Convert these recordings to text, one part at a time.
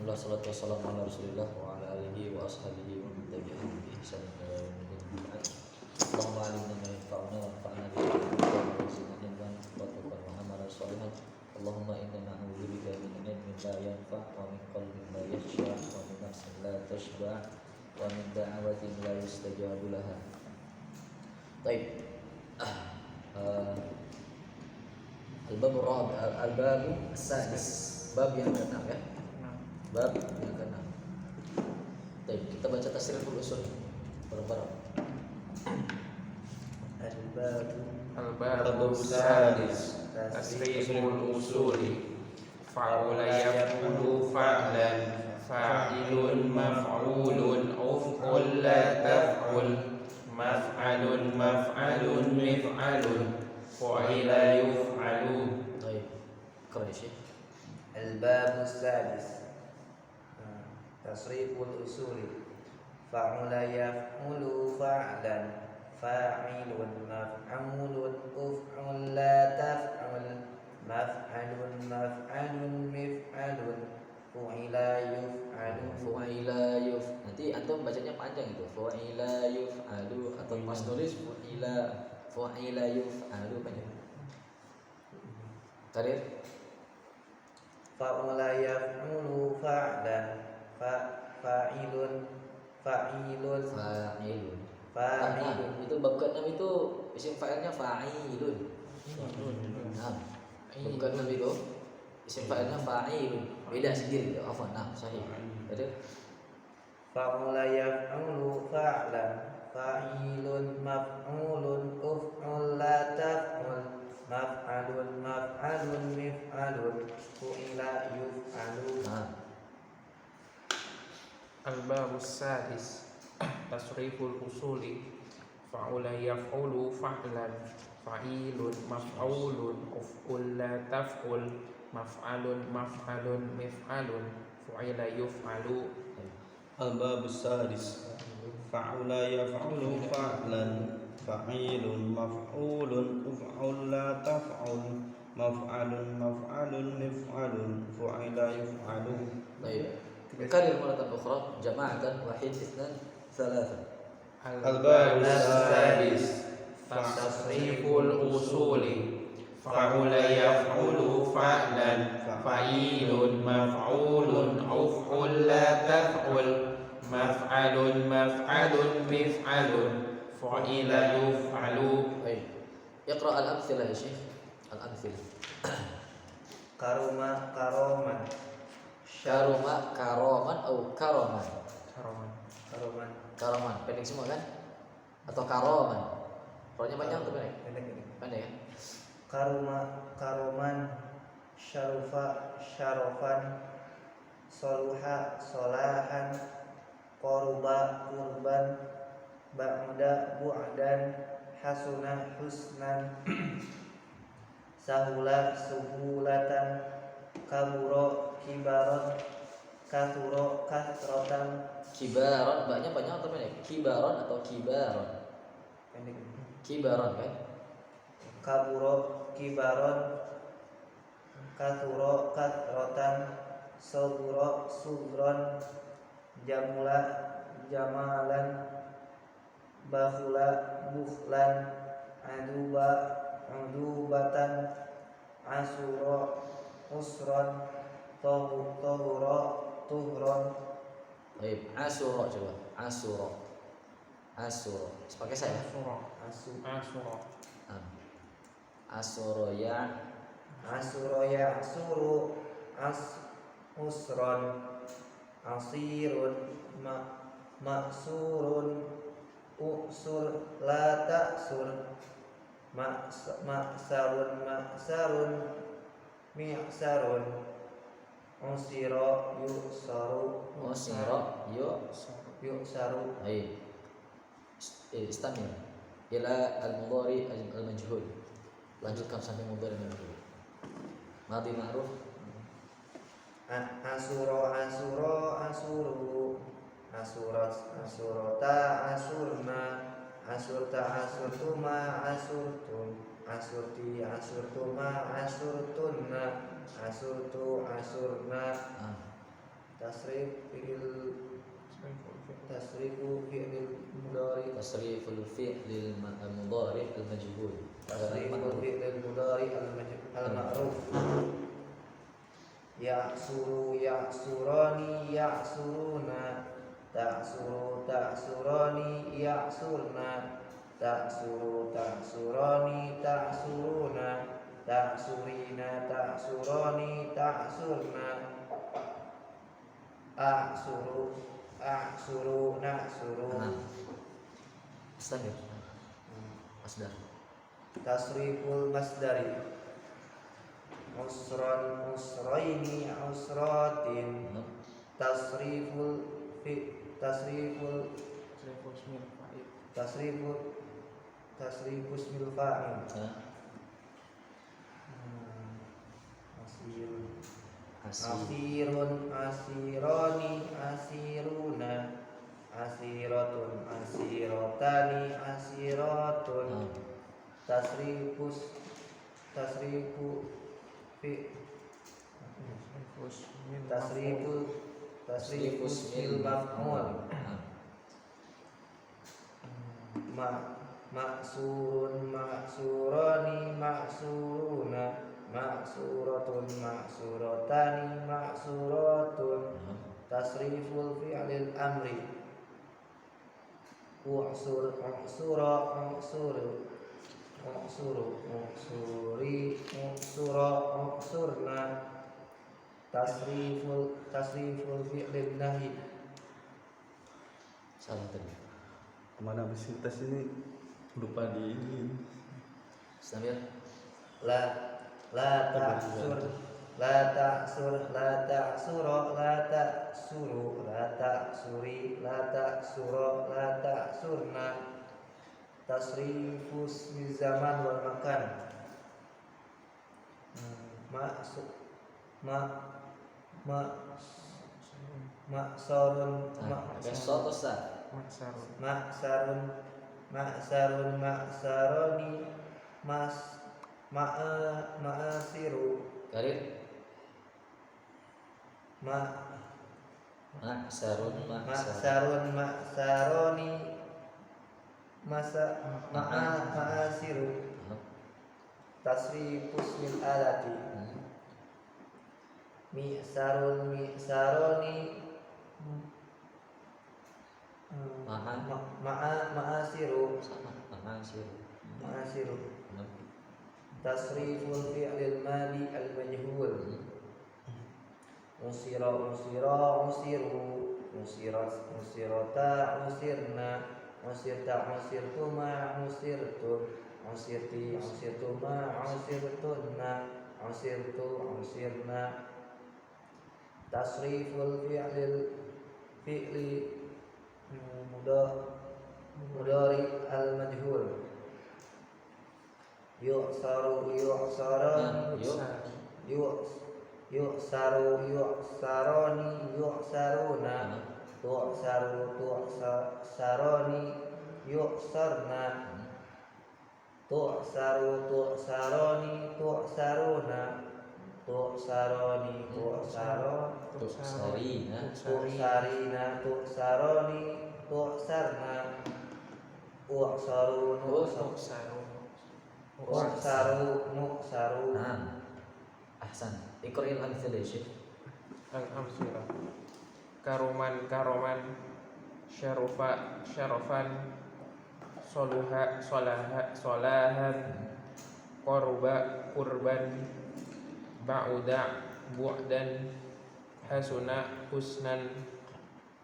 Alhamdulillah, salatu wassalamu ala Rasulillah wa ala alihi wa ashabihi wa man tabi'ahum bi ihsan ila yaumil din. Allahumma 'allimna ma yanfa'una wanfa'na bima 'allamtana warzuqna ilman nafi'an wa amalan shalihan. Allahumma inna na'udzubika min ilmin la yanfa' wa min qalbin la yakhsha wa min nafsin la tashba' wa min da'watin la yustajabu laha. Baik. Al-bab as-sadis. Bab yang ke-6 ya. Bab yang ke-6. Baik, kita baca tasriful usul bareng-bareng. Al-bab as-sadis tasriful usuli fa'ula yaf'ulu fa'lan fa'ilun maf'ulun uf'ul la taf'ul maf'alun maf'alun mif'alun fa'ila yuf'alu. Baik. Keren ya, Syekh. Al-bab as-sadis tasriful usuli fa'ula yaf'ulu fa'lan fa'ilun maf'ulun uf'ul la taf'ul maf'alun maf'alun mif'alun fu'ila yuf'alu. Fu'ila yuf. Nanti antum bacanya panjang itu. Fu'ila yuf'alu atau pas nulis fu'ila yuf'alu panjang. Karir Fa'ula yaf'ulu fa'lan fa'ilun fa'ilun. Itu bab ke-6 itu isim fa'ilnya fa'ilun. Nah, bab ke-6 itu isim fa'ilnya fa'ilun. Beda sendiri ya. Afwan. Nah, sahih. Karir Fa'ula yaf'ulu fa'lan fa'ilun maf'ulun uf'ul la taf'ul maf'alun maf'alun mif'alun fu'ila yuf'alu. Nah, Al-bab as-sadis tasriful usuli fa'ula yaf'ulu fa'lan fa'ilun maf'ulun uf'ul la taf'ul maf'alun maf'alun mif'alun fu'ila yuf'alu. Al-bab as-sadis fa'ula yaf'ulu fa'lan fa'ilun maf'ulun uf'ul la taf'ul maf'alun maf'alun mif'alun fu'ila yuf'alu. baik. Karir maratan ukhra jama'atan wahid itsnan thalatha. Al-bab as-sadis tasriful usuli fa'ula yaf'ulu fa'lan fa'ilun maf'ulun uf'ul la taf'ul maf'alun maf'alun mif'alun fu'ila yuf'alu. Baik. Iqra al-amthilah ya Syekh. Al-amthilah. Karuma karoman Karoma karoman atau karoman? karoman Karoman pendek semua kan? Atau karoman? Rohnya panjang atau pendek? pendek. Pendek ya? Karuma karoman syarufa syarofan soluha solahan koruba kurban ba'da bu'dan hasuna husnan sahula suhulatan kaburo kibaron kathuro kathrotan. Kibaron, banyak panjang atau pendek? Kibaron atau kibaron? Pendek. Kibaron kan? Kaburo kibaron kathuro kathrotan soguro sugron jamula jamalan bahula bukhlan aduba adubatan asuro usron tohuro tuhron. Baik, asuro coba. Asuro. Pakai saya. Asuro ya. Asuro ya asuru usron asirun maksurun usur la taksur maksarun mi'sarun usiro yuksaru. Baik. Istamil ila al-mudhari al-majhul. Lanjutkan sampai mudhari al-majhul. Madi ma'ruf. Asuro asuru asurota asurna asurta asurtuma asurtum asurti asurtuma asurtunna asurtu asurna. tasrifu fi'il mudari tasriful fi'lil mudhari al majhul. tasriful fi'il mudari al ma'ruf. Ya'suru ya'surani ya'suruna, ta'suru ta'surani ya'surna, ta'suru ta'surani ta'suruna, ta'surina ta'surani ta'surna, a'suru a'suru na'suru. Masdar. Masdar. Tasriful masdari usran usraini usratin, tasriful ismil fa'il asirun asironi asiruna, asiratun asiratani asiratun, tasrifu ismil maf'ul maksurun maksurani maksuruna, maksuratun maksuratani maksuratun, tasriful fi'lil amri u'sur u'sura u'suru u'suru u'suri u'sura u'surna, tasriful fi'lil nahi. Salah tadi. Kemana habis tes ini lupa di ini. Sambil la ta'sur la ta'sur la ta'sura la ta'suru la ta'suri la ta'sura la ta'surna, tasrifus min zaman wal makan maksarun maksarun maksaroni ma'asiru Karir. Maksarun maksaroni ma'asiru, tasrifus mil alati mi'sarun mi'saroni ma'asiru ma'asiru, tasriful fi'lil madi al majhul usira usira usiru usirat usirata usirna, usirta usirtuma usirtum usirti usirtuma usirtunna usirtu usirna, tasriful fi'li mudari al majhul yu'saru yu'sarani yu'saru yu'sarani yu'saruna, tu'saru tu'sarani yu'sarna, tu'saru tu'sarani tu'saruna, tu'sarani Tu'sarina tu'sarina tu'sarani tu'sarna, u'saru nu'saru. Ahsan. Iqra'il amthila ya Syekh. Al-amsilah karoman karoman syarafan solahan korba kurban ba'uda bu'dan hasuna husnan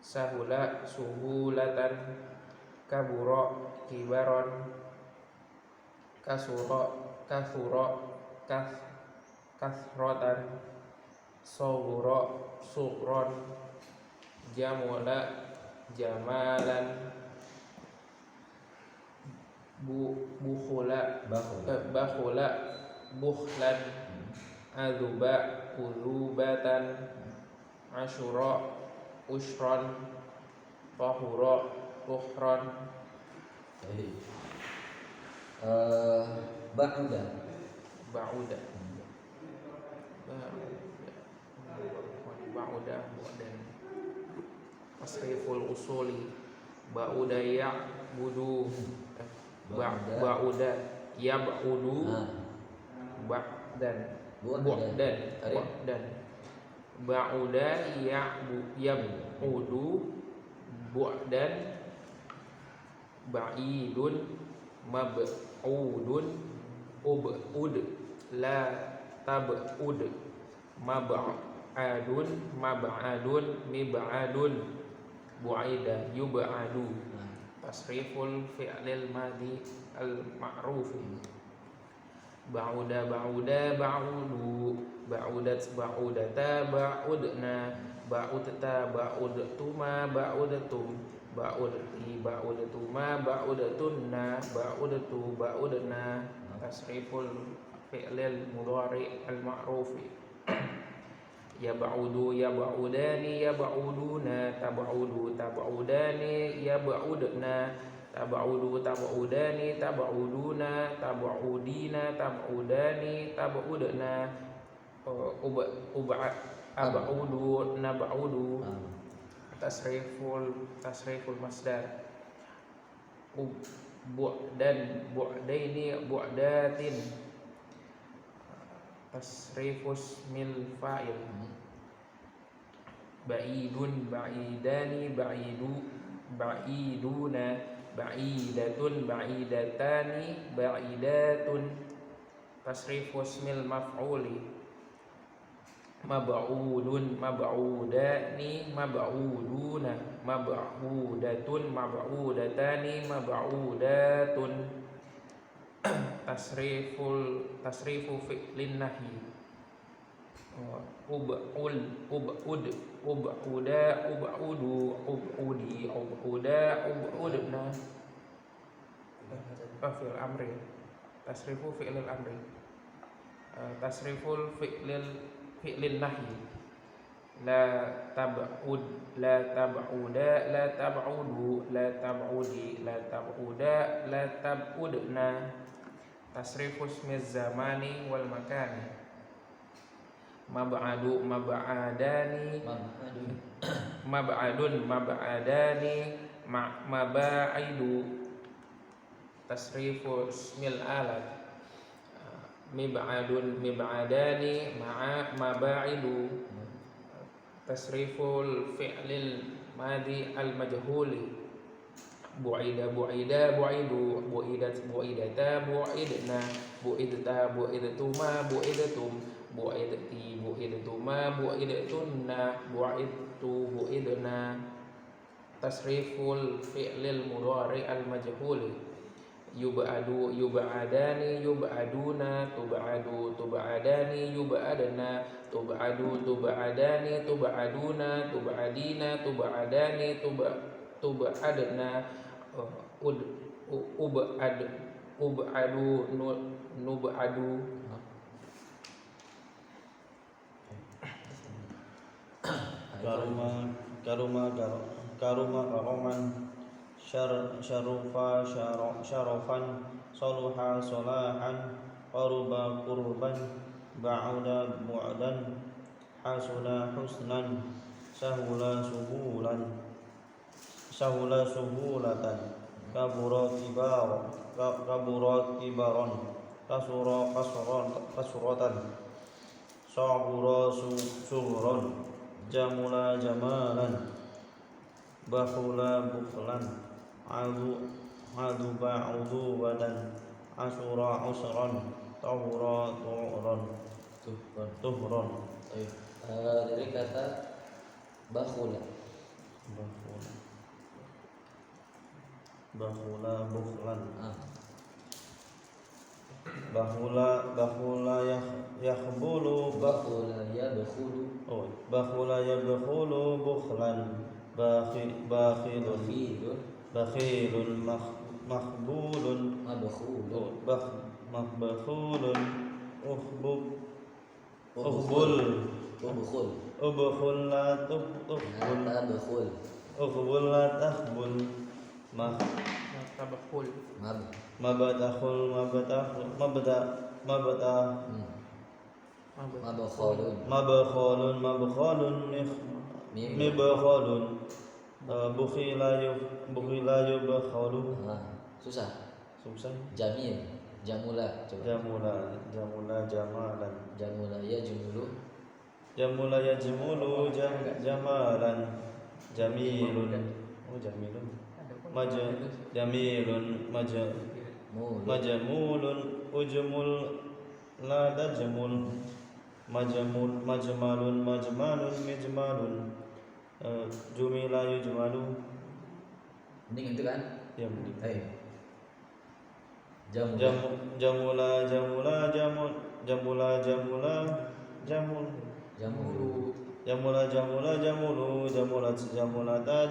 sahula suhulatan kabura kibaron kasura kasrotan sawura sukron jamula jamalan bakhula bukhlan azuba uzubatan asyura usron tahura tuhron. Baik. Ba'uda. Ba'uda bu'dan tasriful usuli ba'uda ya'budu ba'uda yab'udu ba'dan ba'uda yab'udu bu'dan ba'idun mab'udun ub'ud la tab'ud mab'adun mib'adun bu'ida yub'adu tasriful fi'lil madhi al ma'rufi ba'uda ba'udu ba'udat ba'udata ba'udna ba'udta ba'udtuma ba'udtum ba'udtuma ba'udtunna ba'udtu ba'udna tasriful fi'lil mudhari al ma'rufi yab'udu yab'udani yab'uduna tab'udu tab'udani yab'udna tab'udu tab'udani tab'uduna tab'udina tab'udani tab'udna ab'udu nab'udu tasriful masdar bu'dan bu'daini bu'datin tasrifus mil fa'il ba'idun ba'idani ba'idu ba'iduna ba'idatun ba'idatani ba'idatun tasrifus mil maf'uli mab'udun mab'udani mab'uduna mab'udatun mab'udatani mab'udatun tasrifu fi'lin nahi ub'ul ub'ud ub'uda ub'udu ub'udi ub'uda ub'udna fil amri tasrifu fi'lil amri tasriful fi'lin nahi la tab'ud la tab'uda la tab'udu la tab'udi la tab'uda la tab'udna tasrifus miz zamani wal makani mab'adu mab'adani mab'adun mab'adani maba'idu tasrifus mil alat mib'adun mib'adani maba'idu tasriful fi'lil madhi al majhuli bu'ida bu'ida bu'idu bu'idat bu'idata bu'idna bu'idta bu'idtuma bu'idtum bu'idti bu'idtuma bu'idtunna bu'idtu bu'idna tasriful fi'lil mudhari al majhuli yub'adu yub'adani yub'aduna tub'adu tub'adani yub'adna tub'adu tub'adani tub'aduna tub'adina tub'adani tub'adna ub'adu nub'adu karuma karoman syarufa syarofan soluha solahan qaruba qurban ba'uda bu'dan hasuna husnan sahula suhulatan kabura kibaron kasuratan sa'bura sughron jamula jamalan bakhula bukhlan adu ba'udu badan asura usran tahura tuhron. Dari kata bakhula bukhlan bakhula yakhbulu bakhula yabkhulu bukhlan bakhilun makhbulun mabkhulun ubkhul la takhbul mabkhalun mibkhalun bukhila yubkhalu. Susah. Susah. Jamil, jamula, coba. Jamula jamalan. Jamula yajmulu. Jamula yajmulu jamalan. Jamilun. Oh jamilun. Jamilun majmulun ujmul la tajmul. Majmalun mijmalun. Jumila yujmalu. Mending itu kan? Ya mending. Ayo. Jamula. Jamula jamul. Jamulu. Jamulata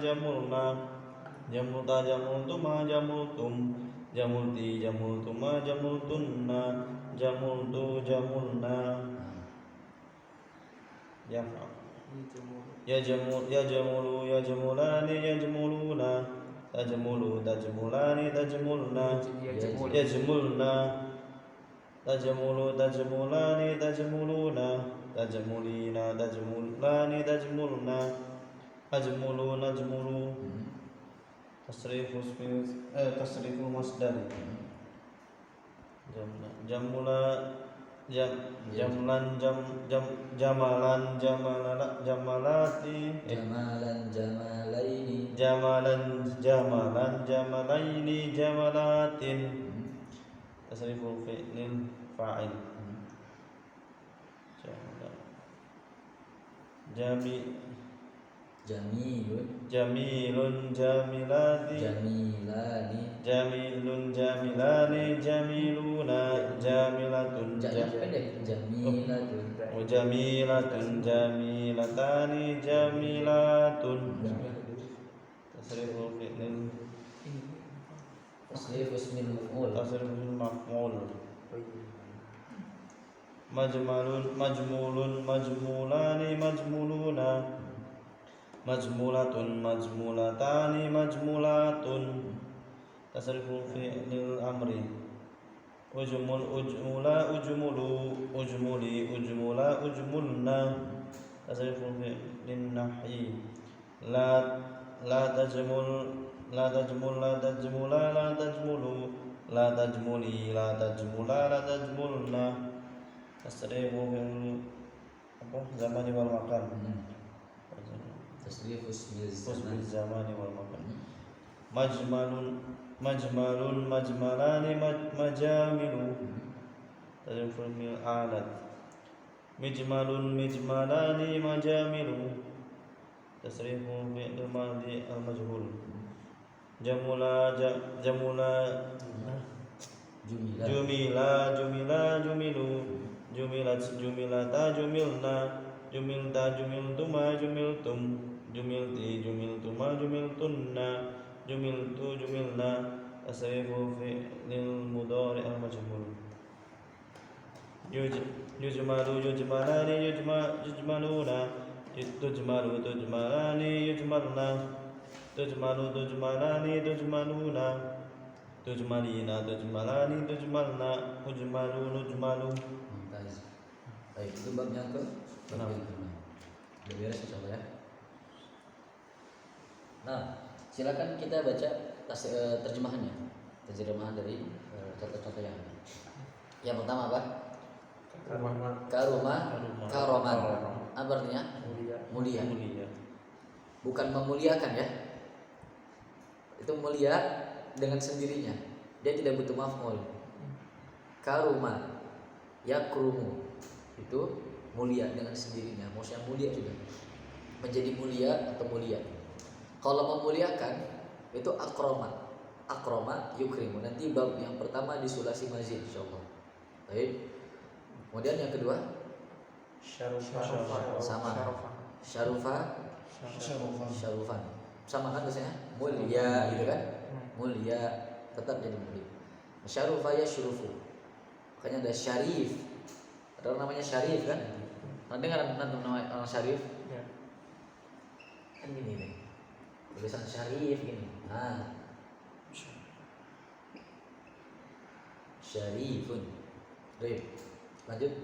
jamulna. Jamulta jamultuma jamultum. Jamulti jamultuma jamultunna. Jamultu jamulna. Yajmulu yajmulani yajmuluna. Tajmulu tajmulani tajmulna. Yajmulna. Tajmulu tajmulani tajmuluna. Tajmulina tajmulani tajmulna. Ajmulu najmulu. Tasrifu masdar. Jamula jamalan jamalati. Jamalan jamalaini jamalatin. Tasrifu fi'lil fa'il. Jamilun jamilati. Jamilun jamilani jamiluna. Jamilatun jamilatun jamilatani jamilatun. Tasrifu fi'lil Tasriful maf'ul. Majmulun majmulani majmuluna. Majmulatun majmulatani majmulatun. Tasrifu fi'lil amri. Ujmula ujmulu. Ujmuli ujmula ujmulna. Tasrifu fi'lin nahyi. La tajmul la tajmula la tajmulu. La tajmuli la tajmula la tajmulna. Tasrifu fi'lil zamani wal makan. Tasrifus Husnul zamani wal makan. Majmalun majmalani majamilu. Tasriful mil alat. Mijmalun mijmalani majamilu. Tasrifu fi'l madhi al majhul. Jumila jumilu. Jumilata jumilna. Jumilta jumiltuma jumiltum. Jumilti jumiltuma jumiltunna. Jumiltu jumilna. Tasrifu fi'lil mudhari al majhul. Yujmalu yujmalani yujmaluna. Tujmalu tujmalani yujmalna. Tujmalu tujmalani tujmaluna. Tujmalina tujmalani tujmalna. Ujmalu nujmalu. Mumtaz. Baik, itu bab yang ke berapa? Udah beres insyaallah ya. Nah, silakan kita baca terjemahannya. Terjemahan dari contoh-contoh yang ada. Yang pertama apa? Karoman. Apa artinya? Mulia. Bukan memuliakan ya. Itu mulia dengan sendirinya. Dia tidak butuh maf'ul. Karuma, yakrumu. Itu mulia dengan sendirinya. Maksudnya mulia juga. Menjadi mulia atau mulia. Kalau memuliakan itu akroma yukrimu. Nanti bab yang pertama di sulasi mazid insyaallah. Baik. Kemudian yang kedua sama syarufan sama kan biasanya mulia gitu kan, mulia tetap jadi mulia. Syarufa yashrufu, makanya ada syarif, ada orang namanya syarif kan. Pernah dengar nama orang syarif kan gini nih tulisan syarif gini. Nah, syarifun. Baik, lanjut.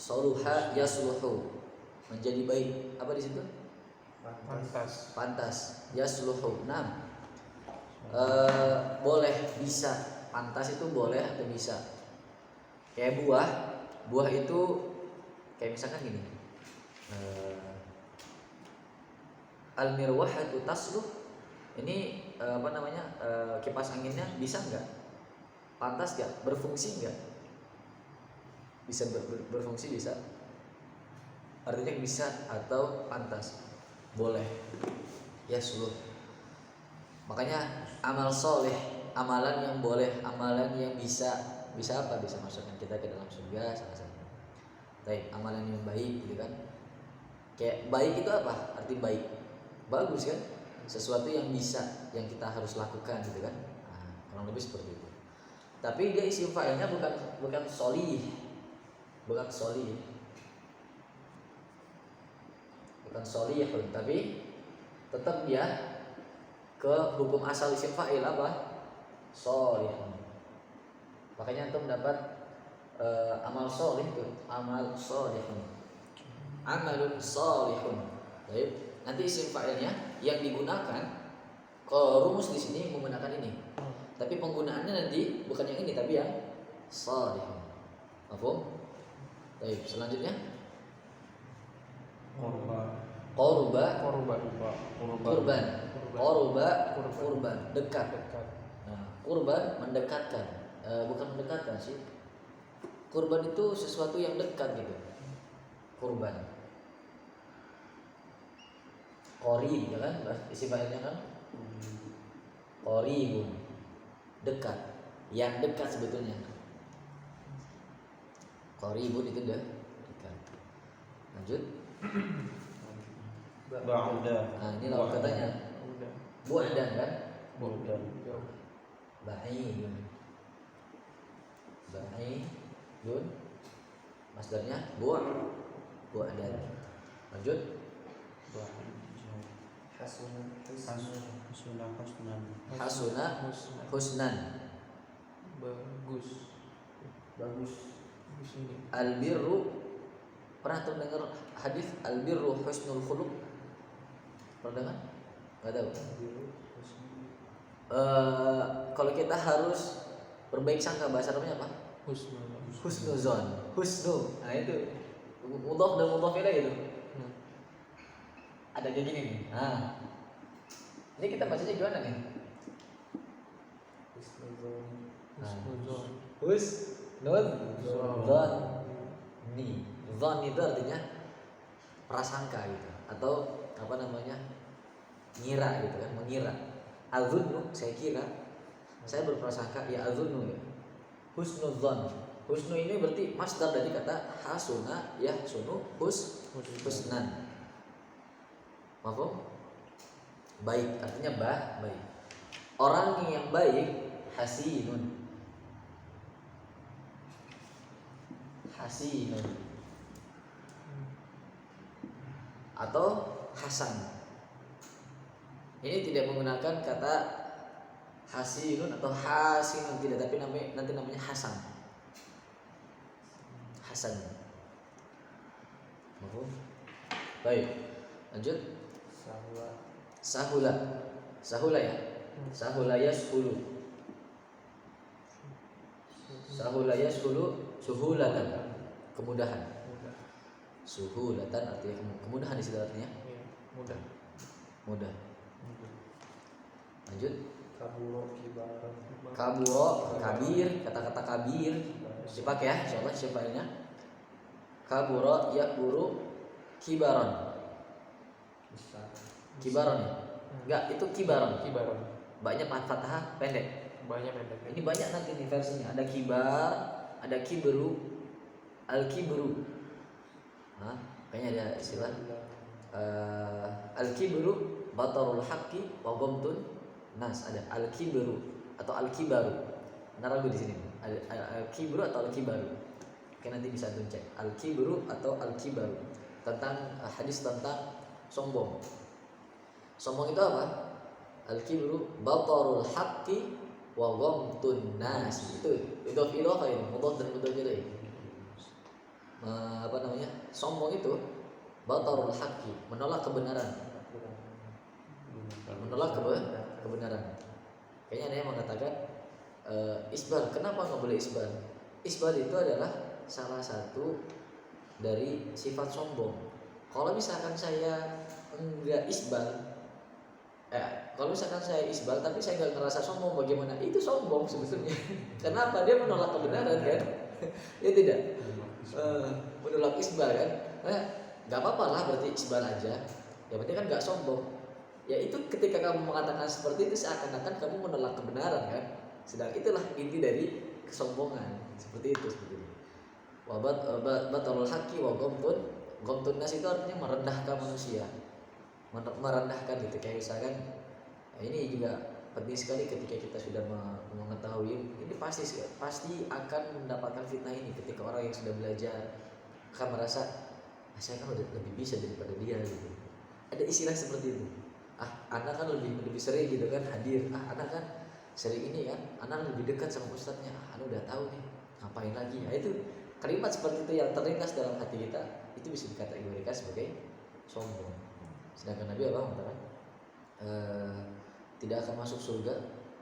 Saluha yasluhu. menjadi baik. Apa di situ? Pantas. Pantas. Yasluhu. Nah, boleh, bisa. Pantas itu boleh atau bisa. Kayak buah itu kayak misalkan gini. Al-mirwahatu tasluh. Ini kipas anginnya bisa nggak? Pantas nggak? Berfungsi nggak? Bisa berfungsi, bisa. Artinya bisa atau pantas. Boleh. Yasluh. Makanya amal soleh, amalan yang boleh, amalan yang bisa apa? Bisa masukkan kita ke dalam surga salah satu. Baik, amalan yang baik gitu kan. Kayak baik itu apa? Arti baik. Bagus kan? Sesuatu yang bisa, yang kita harus lakukan gitu kan. Nah, kurang lebih seperti itu. Tapi dia isim fa'ilnya bukan solih. Bukan solih. Bukan solihun, tapi tetap dia ke hukum asal isim fa'il apa? Solihun. Makanya antum dapat amal solih itu, amal solihun. Amalun solihun. Baik. Nanti isim fa'ilnya yang digunakan, kalau rumus di sini menggunakan ini. Tapi penggunaannya nanti bukan yang ini tapi yang salihun. Paham? Baik, selanjutnya kurban, dekat. Nah, kurban mendekatkan. Bukan mendekatkan sih. Kurban itu sesuatu yang dekat gitu. Kurban. Qorib ya kan, isi fa'ilnya kan qoribun, dekat, yang dekat sebetulnya. Qoribun itu dekat. Lanjut. Ba'da. Nah, ini lawan katanya bu'dan kan? Bu'dan. Ba'idun. Ba'idun. Masdarnya bu'dan. Lanjut. Hasuna husnan. Bagus ini. Albirru, pernah tuh dengar hadis albirru husnul khuluq? Pernah dengar? Enggak tahu. Kalau kita harus berbaik sangka, bahasa Arabnya apa? Husnuzon. Husnu. Nah itu mudhaf dan mudhaf ilaih itu. Ada kayak gini nih. Nah, ini kita bacanya gimana nih? Husnuzon. Nih, zon itu artinya prasangka gitu, atau apa namanya, ngira gitu kan, mengira. Azunnu, saya kira, saya berprasangka, ya azunnu ya. Husnuzon. Husnu ini berarti masdar dari kata hasuna, yahsunu, husnan. Mafhum? Baik, artinya baik. Orang yang baik hasinun. Atau hasan. Ini tidak menggunakan kata hasinun atau hasinun, tidak, tapi nanti namanya hasan. Mafhum? Baik. Lanjut. Sahula ya. Sahula yashulu. Suhulatan, kemudahan. Suhulatan artinya kemudahan di situ artinya. Mudah. Lanjut. Kaburo, kabir, kata-kata kabir dipakai ya, insyaallah sifatnya. Kaburo yakburu kibaron. Kibaron ya? Enggak, itu kibaron. Banyak fathah pendek. Ini banyak nanti nih versinya. Ada kibar, ada kibru, al-kibru. Nah, kayaknya ada istilah al-kibru batarul haqqi wa ghamtun nas. Ada al-kibru atau al-kibaru. Naragu di sini. Al-kibru atau al-kibaru. Oke, nanti bisa tuh cek. Al-kibru atau al-kibaru. Tentang hadis tentang sombong. Sombong itu apa? Al-kibru batarul haqqi wa ghamtun nas. Itu apa ini? Mudhaf dan mudhaf ilaih. Sombong itu batarul haqqi, menolak kebenaran. Menolak kebenaran. Kayaknya ada yang mengatakan isbal. Kenapa nggak boleh isbal? Isbal itu adalah salah satu dari sifat sombong. Kalau misalkan saya enggak isbal, kalau misalkan saya isbal tapi saya nggak ngerasa sombong, bagaimana? Itu sombong sebetulnya. Kenapa? Dia menolak kebenaran kan? Ya tidak. Menolak isbal kan? Nggak apa-apa lah, berarti isbal aja. Yang penting kan nggak sombong. Ya itu ketika kamu mengatakan seperti itu seakan-akan kamu menolak kebenaran kan? Sedang itulah inti dari kesombongan. Seperti itu sebetulnya. Batarul haqqi wa ghamtun nas itu artinya merendahkan manusia. Merendahkan gitu, kayak misalkan ini juga penting sekali ketika kita sudah mengetahui ini pasti akan mendapatkan fitnah ini ketika orang yang sudah belajar akan merasa saya kan udah lebih bisa daripada dia gitu. Ada istilah seperti itu. Anak kan lebih sering gitu kan hadir. Anak kan sering ini kan, anak lebih dekat sama ustadznya. Anak udah tahu nih ngapain lagi. Itu kalimat seperti itu yang terlintas dalam hati kita itu bisa dikategorikan sebagai sombong. Sedangkan Nabi apa mengatakan tidak akan masuk surga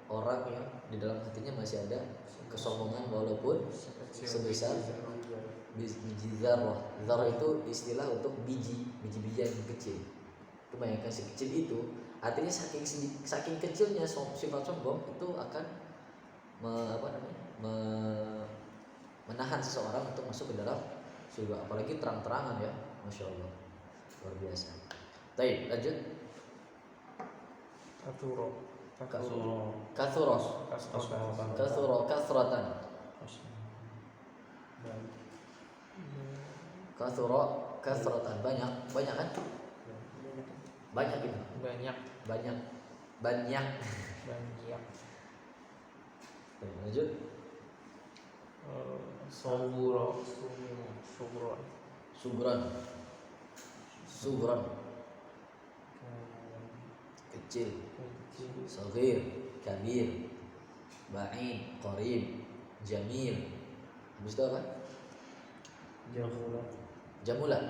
orang yang di dalam hatinya masih ada kesombongan walaupun sebesar biji zarrah. Zarrah itu istilah untuk biji-bijian yang kecil. Itu bayangkan sekecil itu, artinya saking kecilnya sifat sombong itu akan menahan seseorang untuk masuk ke dalam surga, apalagi terang-terangan ya, masya Allah, luar biasa. Baik, lanjut. Kasratan. Kasratan banyak kan? Banyak itu. Banyak. Lanjut. Subran. Kecil. Saghir, kabir, ba'id, qarib, jamil. Habis itu apa? Jamula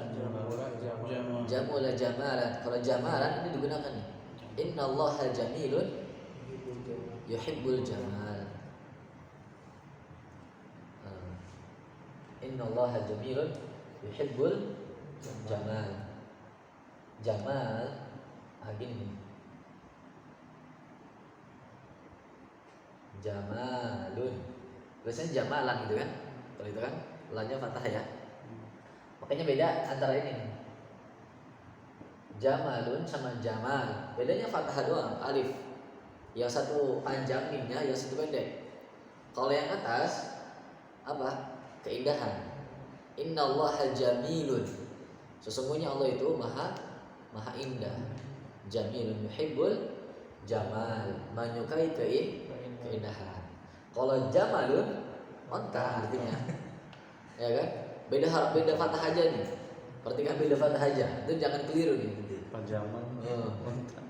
jamalan. Kalau jamalan ini digunakan nih. Innallaha jamilun yuhibbul jamal. Innallaha jamilun yuhibbul jamal. Jamal gini. Jamalun. Biasanya jamalan gitu kan? Kalau itu kan lanya fathah ya. Makanya beda antara ini. Jamalun sama jamal. Bedanya fathah doang, alif. Yang satu panjang mimnya, yang satu pendek. Kalau yang atas apa? Keindahan. Innallaha jamilun. Sesungguhnya Allah itu maha indah. Jamilun yuhibbul jamal, menyukai keindahan. Kalau jamalun onta artinya. Ya kan? Beda fathah aja nih. Perhatikan beda fathah aja. Itu jangan keliru nih. Pajaman. Onta.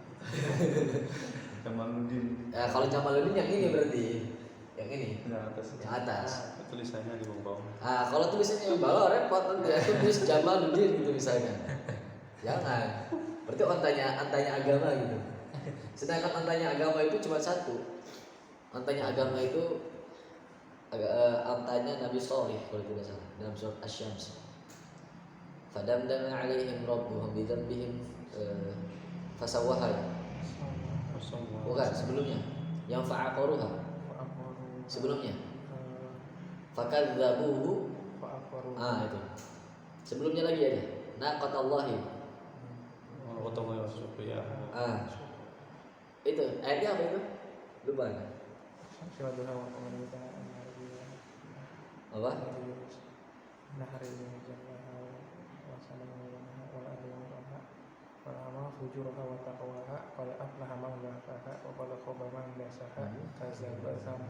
Jamaluddin. Ya, kalau Jamaluddin yang ini berarti. Yang ini. Yang atas. Tulisannya di bawah. Kalau tulisannya yang bawah repot nanti. Itu tulis Jamaluddin gitu misalnya. Jangan. Berarti ontanya agama gitu. Sedangkan ontanya agama itu cuma satu. Ontanya agama itu ontanya Nabi Shalih kalau tidak salah dalam surat Asy-Syams. Fadamdama 'alaihim rabbuhum bidzambihim fasawwaha. Bukan sebelumnya. Yang fa'aqaruha. Sebelumnya. Fakadzabuhu. Itu. Sebelumnya lagi ada. Naqatallahi. Itu ayatnya apa itu? Lupa kan? Apa?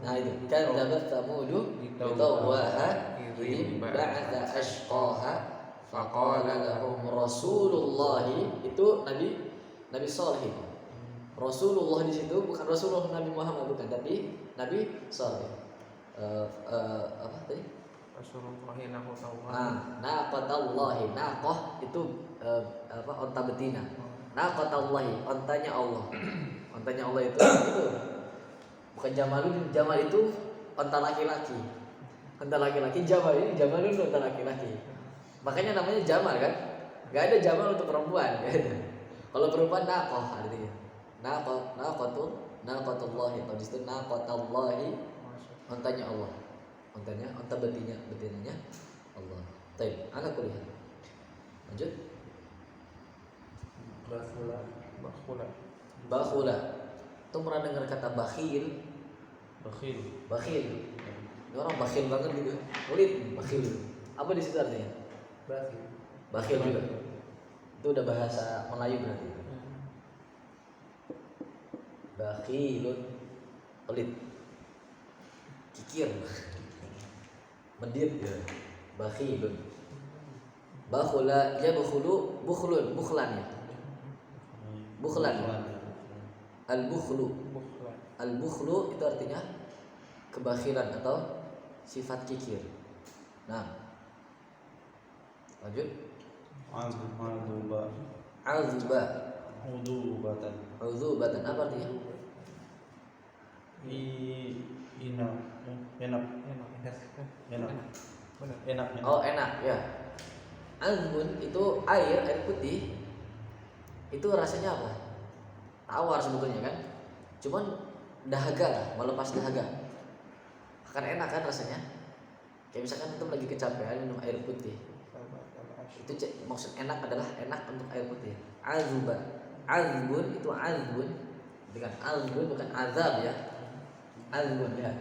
Nah itu kan dapat tamudu bitawwaha idh ba'atha ashqaha faqala lahum Rasulullah. Itu Nabi Shalih. Rasulullah di situ bukan Rasulullah Nabi Muhammad bukan, tapi Nabi Shalih. Apa tadi? Rasulullahi naqatallahi. Naqatallahi, naqah itu onta betina. Naqatallahi, ontanya Allah. Ontanya Allah itu bukan Jamalun. Jamal itu onta laki-laki. Onta laki-laki. Jamal ini Jamalun onta laki-laki. Makanya namanya Jamal kan? Gak ada Jamal untuk perempuan. Kalau perempuan naqah artinya. Naqatullahi. Kalau di situ naqatallahi, ontanya Allah. Onta betinanya Allah. Baik, ala kuliah. Lanjut. Bakhula. Tuh pernah dengar kata bakhil? Bakhil. Ini orang bakhil banget gitu. Pelit, bakhil. Apa di situ artinya? Bakhil juga. Itu udah bahasa Melayu berarti. Bakhilun, pelit. Kikir. Mendir ya. Bakhilun. Bakhula, ya bukhlun, bukhlan ya. Bukhlan. Al-bukhlu. Al-bukhlu itu artinya kebakhilan atau sifat kikir. Nah, lanjut. Uzubatan apa artinya? Enak. Oh, enak ya. Azbun itu air putih. Itu rasanya apa? Tawar sebetulnya kan. Cuman dahaga lah, melepas dahaga. Akan enak kan rasanya. Kayak misalkan itu lagi kecapean minum air putih. Itu maksud enak adalah enak untuk air putih. Azbun itu azbun. Dengan azbun bukan azab ya. Azbun ya.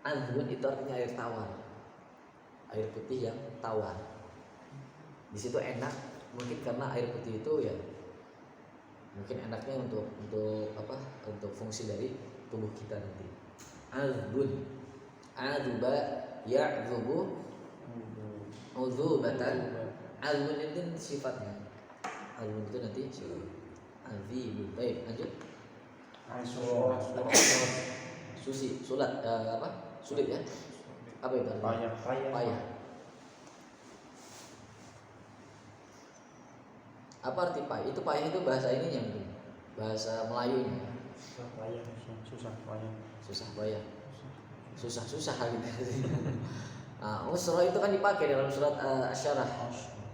Azbun itu artinya air tawar. Air putih yang tawar. Di situ enak mungkin karena air putih itu ya mungkin enaknya untuk apa? Untuk fungsi dari tubuh kita nanti. Azbun. Azuba ya'zubu uzubatan. Azbun itu sifatnya. Azbun itu nanti azibun. Baik, lanjut. Sulit apa? Sulit ya? Apa itu? Payah. Apa arti payah? Itu payah itu bahasa ininya mungkin. Bahasa Melayunya. Susah gitu. Nah, usra itu kan dipakai dalam surat Asy-Syarah.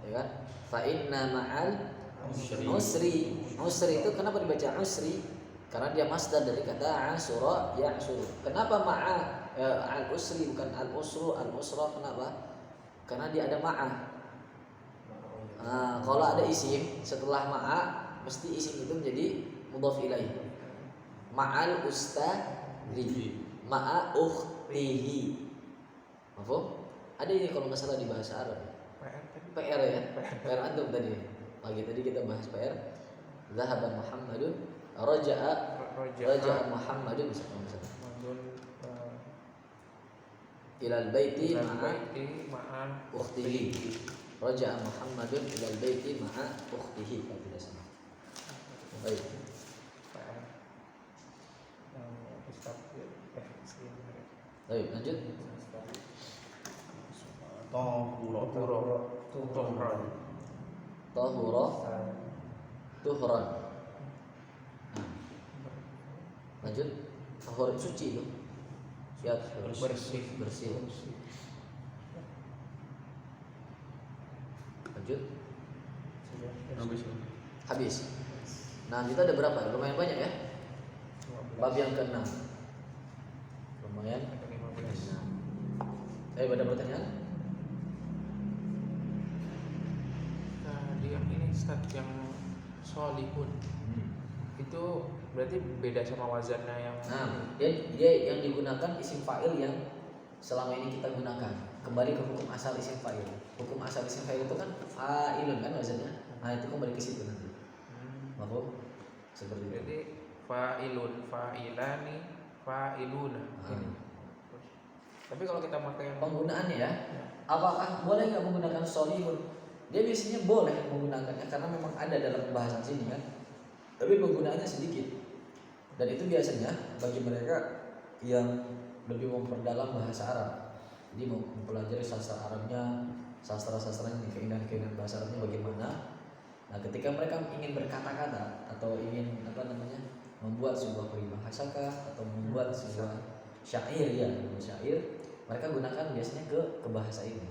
Ya kan? Fa inna ma'al usri. Usri itu kenapa dibaca usri? Karena dia masdar dari kata asura ya'suru. Kenapa ma'a al-usri bukan al-usru, al-usra kenapa? Karena dia ada ma'a. Kalau ada isim setelah ma'a mesti isim itu menjadi mudhaf ilaih. Ma'al ustadzi, ma'a ukhtihi. Mafhum? Ada ini kalau nggak salah di bahasa Arab. PR ya. PR antum tadi. Pagi tadi kita bahas PR. Zahaba Muhammadun, raja'a Muhammadun misalnya. Ilal baiti ma'a ukhtihi. Raja'a Muhammadun ilal baiti ma'a ukhtihi. Kalau tidak salah. Baik. Baik, lanjut. Tuhran. Lanjut. Tahur suci itu. Siap, bersih. Lanjut. Habis. Nah, kita ada berapa? Lumayan banyak ya. Bab yang ke-6. Lumayan. Ada pertanyaan? Di yang ini Ustaz yang sholihun. Itu berarti beda sama wazannya yang dia yang digunakan isim fa'il yang selama ini kita gunakan. Kembali ke hukum asal isim fa'il. Hukum asal isim fa'il itu kan fa'ilun kan wazannya. Nah, itu kembali ke situ nanti. Mafhum? Seperti itu. Jadi fa'ilun, fa'ilani, fa'iluna. Tapi kalau kita pakai yang Penggunaannya ya, apakah boleh nggak menggunakan sholihun? Dia biasanya boleh menggunakannya karena memang ada dalam pembahasan sini kan. Tapi penggunaannya sedikit. Dan itu biasanya bagi mereka yang lebih memperdalam bahasa Arab. Jadi mempelajari sastra Arabnya, sastra-sastranya, keindahan-keindahan bahasa Arabnya bagaimana. Nah, ketika mereka ingin berkata-kata atau ingin membuat sebuah peribahasa kah atau membuat sebuah syair mereka gunakan biasanya ke bahasa ini.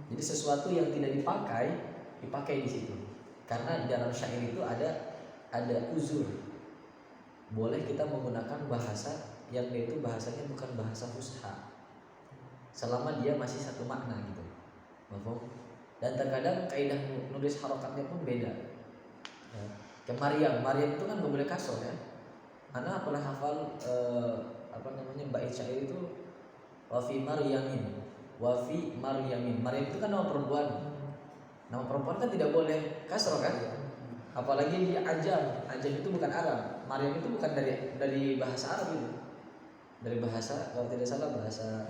Jadi sesuatu yang tidak dipakai di situ. Karena di dalam syair itu ada uzur. Boleh kita menggunakan bahasa yang itu bahasanya bukan bahasa fusha. Selama dia masih satu makna gitu. Mafhum? Dan terkadang kaidah nulis harokatnya pun beda. Ya. Kayak Maryam itu kan gak boleh kasroh ya. Ana pernah hafal bait syair itu wafi Maryamin. Maryam itu kan nama perempuan. Nama perempuan kan tidak boleh kasroh kan? Apalagi dia ajam itu bukan Arab. Maryam itu bukan dari bahasa Arab itu. Dari bahasa, kalau tidak salah bahasa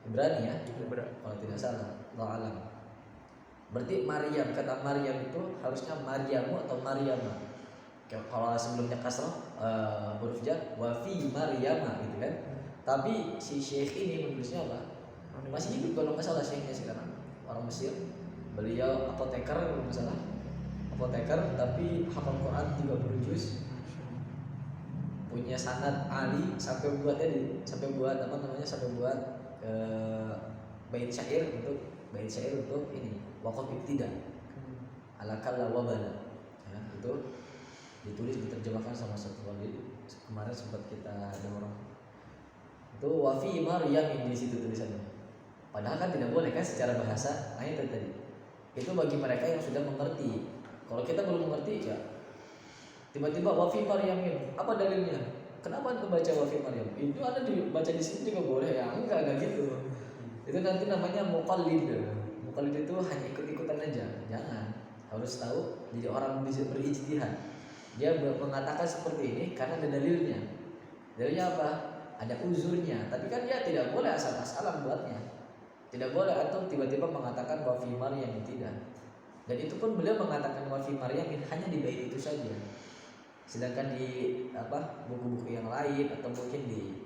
Ibrani ya. Kalau tidak salah, Allah alam. Berarti Maryam, kata Maryam itu harusnya Maryamu atau Maryama. Kalau sebelumnya kasroh huruf jar wa fi Maryama gitu kan. Tapi si syekh ini menulisnya apa? Masih hidup kalau nggak salah syekhnya sekarang, orang Mesir. Beliau apoteker kalau nggak salah. Apoteker tapi hafal Quran 30 juz. Punya sanad Ali sampai buat bait syair untuk ini waqaf ibtida ala kalla wa bala ya, itu ditulis diterjemahkan sama satu wali. Kemarin sempat kita ada orang itu wafi Maryam di situ tulisannya, padahal kan tidak boleh kan secara bahasa. Nah itu tadi itu bagi mereka yang sudah mengerti. Kalau kita belum mengerti ya tiba-tiba wafi Maryam, apa dalilnya? Kenapa anda baca wafi Maryam? Itu anda dibaca di sini juga boleh ya? Enggak gitu. Itu nanti namanya muqallid. Muqallid itu hanya ikut-ikutan aja. Jangan, harus tahu. Jadi orang bisa berijtihad. Dia mengatakan seperti ini karena ada dalilnya. Dalilnya apa? Ada uzurnya. Tapi kan dia tidak boleh asal-asalan buatnya. Tidak boleh atau tiba-tiba mengatakan wafi Maryam, tidak. Dan itu pun beliau mengatakan wafi Maryam hanya di bait itu saja. Sedangkan di buku-buku yang lain atau mungkin di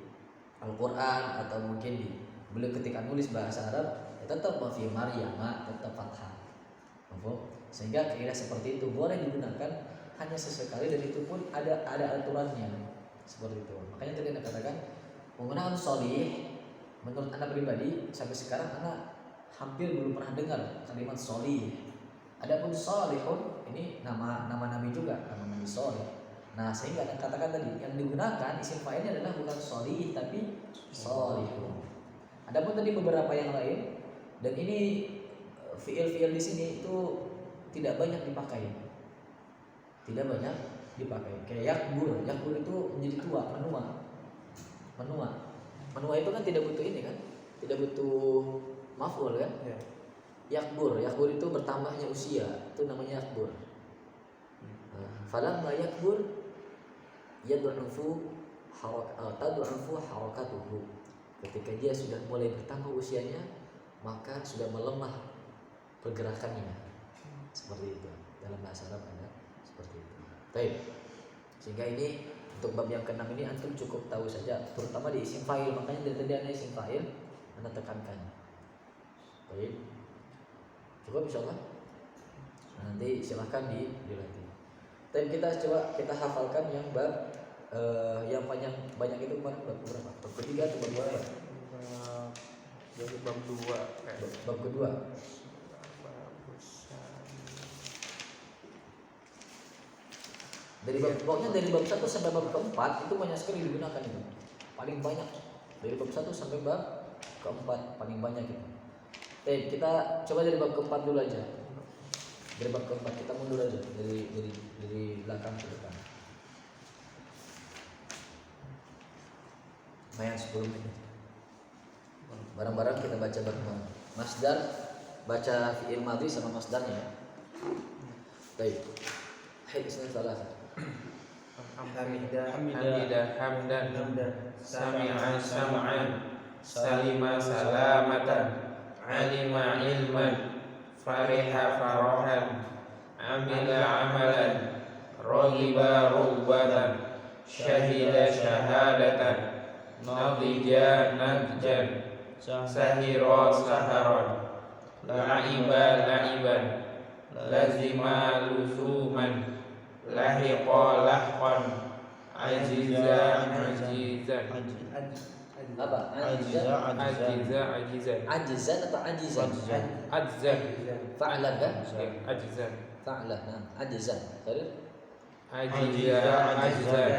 Al-Quran atau mungkin di beliau ketika nulis bahasa Arab ya tetap wafi Maryam, tetap fathah. Sehingga kira seperti itu boleh digunakan hanya sesekali dan itu pun ada aturannya seperti itu. Makanya tadi Anda katakan penggunaan sholih menurut Anda pribadi sampai sekarang Anda hampir belum pernah dengar kalimat sholih. Adapun sholihun ini nama nabi juga, nama nabi sholih. Nah, sehingga Anda katakan tadi yang digunakan isim fa'ilnya adalah bukan sholih tapi sholihun. Adapun tadi beberapa yang lain dan ini fiil di sini itu tidak banyak dipakai. Tidak banyak dipakai. Kayak yakbur itu menjadi tua, menua. Menua itu kan tidak butuh ini kan? Tidak butuh maf'ul kan? Ya. Yakbur itu bertambahnya usia, itu namanya yakbur. Falamma yakbur tad'ufu harakatuhu. Ketika dia sudah mulai bertambah usianya, maka sudah melemah pergerakannya. Seperti itu. Dalam bahasa Arab ada seperti itu. Baik. Sehingga ini untuk bab yang ke-6 ini antum cukup tahu saja, terutama di isim fa'il. Makanya dari tadi ada isim fa'il, Anda tekankan. Baik. Cukup insyaallah. Nanti silahkan dilatih. Dan kita hafalkan yang bab yang banyak itu kemarin bab berapa? Bab ketiga atau bab berapa? Bab 2. Bab kedua. Dari bab 1 sampai bab keempat itu banyak sekali digunakan itu. Paling banyak dari bab 1 sampai bab keempat paling banyak itu. Kita coba dari bab keempat dulu aja. Dari bab keempat kita mundur aja dari belakang ke depan. Lumayan 10 menit. Bareng-bareng kita baca bareng. Masdar baca fi'il madhi sama masdarnya. Baik. Hadisnya salah. Hamidah hamdan sami'a sam'an salima salamatan alima ilman fariha farahan amila amalan raghiba rugbatan syahida syahadatan nadija nadjan, sahira saharon, la'iba la'iban, lazima luzuman, lahiqa lahqan, ajiza ajizan, Apa? ajizan. Ajizan atau ajizan? Ajzan. Fa'lan kan? Ajzan. Fa'lan. Nah, ajizan. Khair. Ajiza ajzan.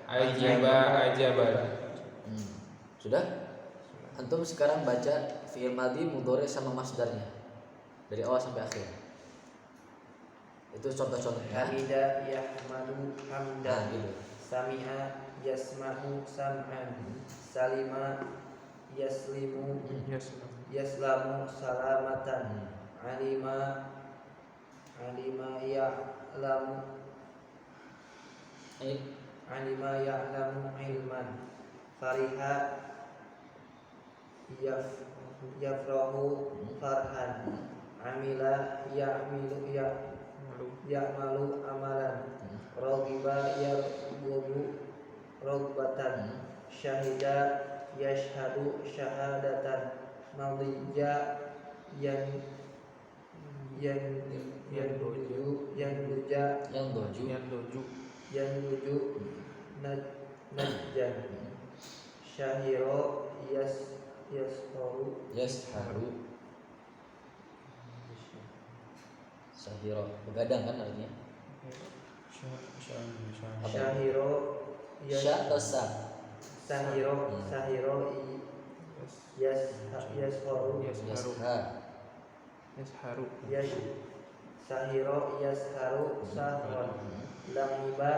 Ajiba ajaban. Sudah? Antum sekarang baca fi'il madhi, mudhari sama masdarnya dari awal sampai akhir. Itu contoh-contohnya. Hamida yahmadu Nah, hamdan. gitu. Sami'a yasma'u sam'an. Salima yaslimu yaslamu salamatan. Alima ya'lamu alima ya'lamu ilman. Fariha yafrahu farhan. Amila ya'malu amalan. Raghiba yarghabu raghbatan. Syahida yashhadu syahadatan. Nadija yanduju najjan. Syahiro Yasharu. Sahira. Begadang kan artinya? Syahiro Sya atau sa? Sahiro yasharu Yasha. Sahiro yasharu sahwan. La'iba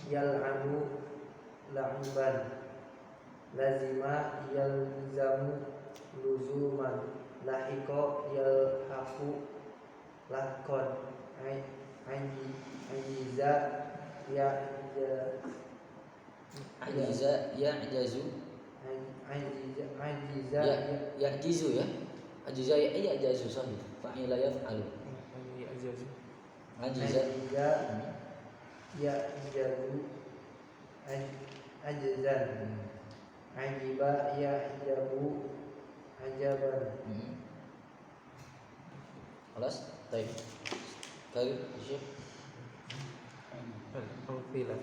yal'abu la'iban. Lazima yalzamu luzuman. Lahiqa yalhaqu lahqan. Ajiza Ajiza ya'jazu. ajiza Ya'jizu ya. Ajiza ya'jazu sahih. Fa'ila yaf'alu. Ajiza. ya'jazu ajzan. Ajiba ya'jabu ajaban. خلاص طيب كيف شيخ Al-Amthilah.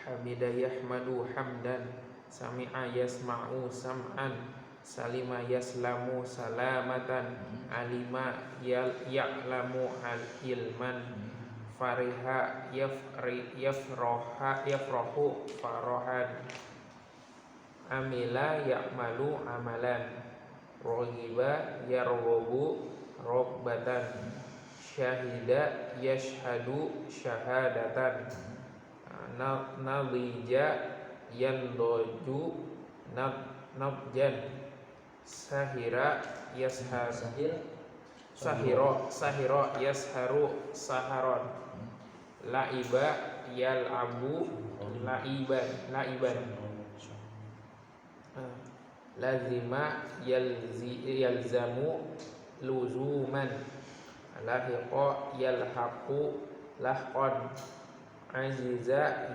Hamida yahmadu hamdan, sami'a yasma'u sam'an, salima yaslamu salamatan, alima ya'lamu ilman, fariha yafrahu farahan, amila ya'malu amalan, raghiba yarghabu raghbatan, syahida yashhadu syahadatan, nadija yandoju nabjan, sahira sahiro yasharu saharon, laiba yal'abu laiban, lazima yalzamu luzuman, lahiqa yalhaqu lahqan, ajiza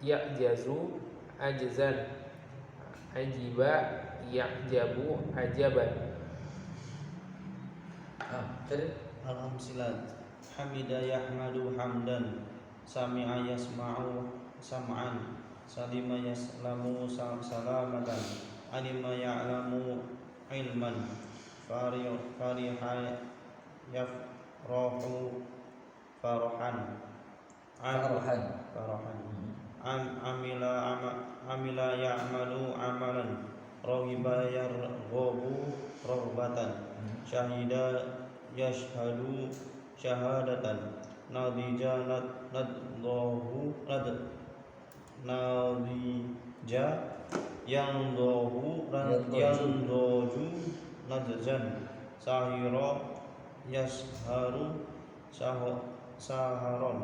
ya'jazu ajzan, ajiba ya'jabu ajaban. Al-Amsilat. Hamida yahmadu hamdan, sami'a yasma'u sam'an, salima yaslamu salamatan, alima ya'lamu ilman, fariha yafrahu farahan, amila ya'malu amalan, raghiba yarghabu raghbatan, syahida yashhadu syahadatan, nadija nadija yandohu nadjan, sahira yasharu saharon,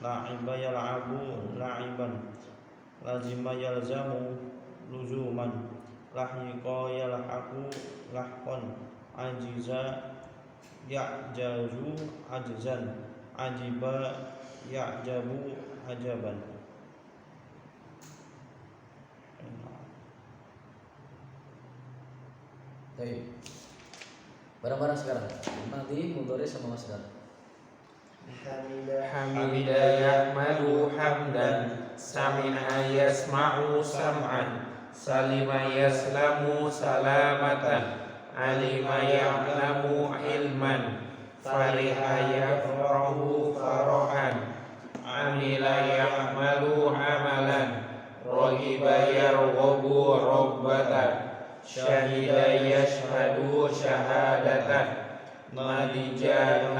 la'iba yal'abu la'iban, lazima yalzamu luzuman, lahiqa yalhaqu lahqan, ajiza ya'jazu ajzan, ajiba ya'jabu ajaban. Baik. Barang-barang sekarang. Madi, mudhari sama masdar. Hamida yahmadu hamdan, sami'a yasma'u sam'an, salima yaslamu salamatan, alima ya'lamu ilman, fariha yafrahu farahan, amila ya'malu amalan, raghiba yarghabu raghbatan, syahida yashhadu syahadatan, nadija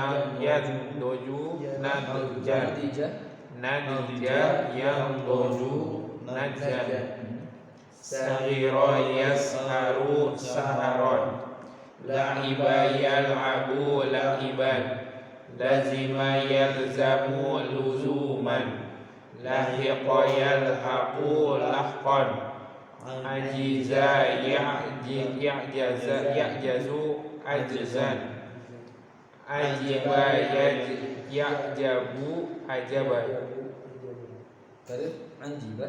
yandoju nadjan, nadija yandoju nadjan, saghira yasharu saharon, la'iba yal'abu la'iban, lazima yalzamu luzuman, lahiqa yalhaqu lahqan, ajiza ya'jazu ajzan, ajiba ya'jabu ajaban, Karib anjiba.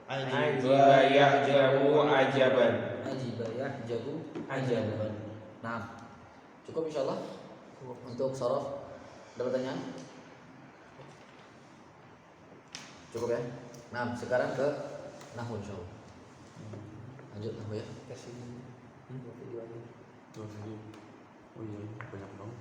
ajiba ya'jabu ajaban. Ajiba yahjabu ajaban. Nah, cukup insyaallah untuk sorof. Ada pertanyaan? Cukup ya. Nah, sekarang ke nahwu insyaallah. Lanjut nahwu ya. Kasih video aja. Oh iya, banyak banget.